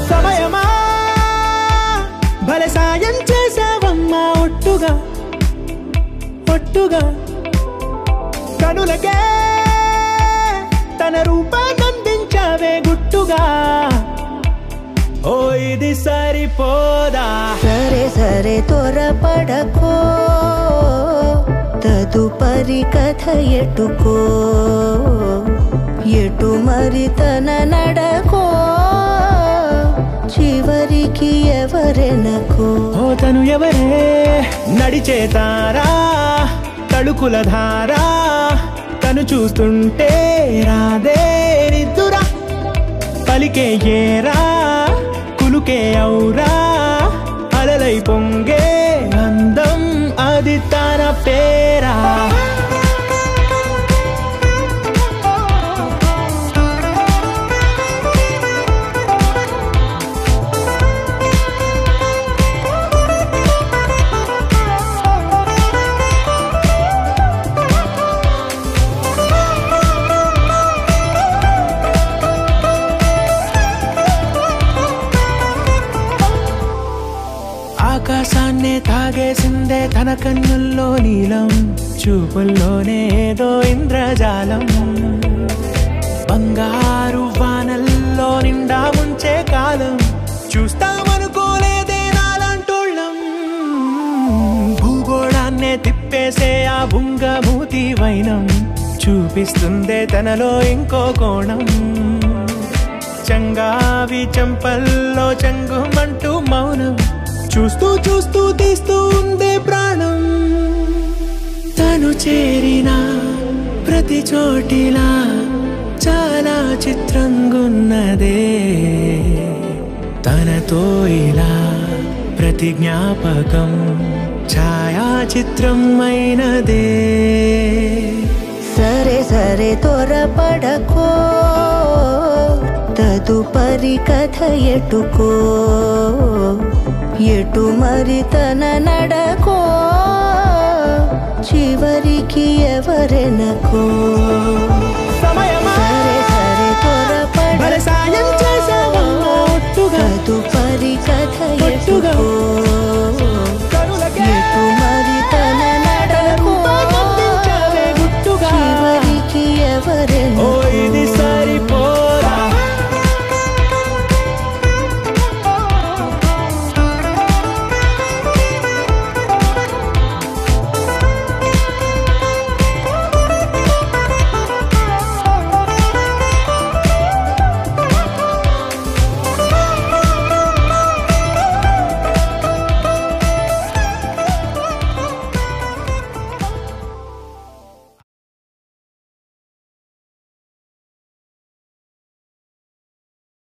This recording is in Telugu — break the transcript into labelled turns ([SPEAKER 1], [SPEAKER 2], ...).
[SPEAKER 1] సమయమా భలే సాయం చేసావమ్మా ఒట్టుగా ఒట్టుగా కనులకే తన రూపాన్నందించావే గుట్టుగా ఓ ఇది సరిపోదా
[SPEAKER 2] సరే సరే త్వరపడకో తదుపరి కథ ఎటుకో ఎటు మరి తన నడకో చివరికి ఎవరెనకో
[SPEAKER 1] ఓ తను ఎవరే నడిచేతారా తడుకుల ధారా తను చూస్తుంటే రాదే నిద్దురా పలికే ఏరా కులుకే ఔరా అలలై పొంగే అందం అది తన పేరా ఆకాశాన్నే తాగేసిందే తన కన్నుల్లో నీలం చూపుల్లోనే ఏదో ఇంద్రజాలం బంగారు వానల్లో నిండా ముంచే కాలం చూస్తామనుకోలేదే నాలంటోళ్ళం భూగోళాన్నే తిప్పేసే ఆ బుంగమూతి వైనం చూపిస్తుందే తనలో ఇంకో కోణం చంగావి చంపల్లో చంగుమంటూ మౌనం చూస్తూ చూస్తూ తీస్తూ ఉందే ప్రాణం తను చేరిన ప్రతి చోటిలా చాలా చిత్రంగున్నదే తనతో ఇలా ప్రతి జ్ఞాపకం ఛాయాచిత్రం అయినదే
[SPEAKER 2] సరే సరే త్వరపడకో తదుపరి కథ ఎటుకో ఎటు మరి తన నడకో చివరికి ఎవరెనకో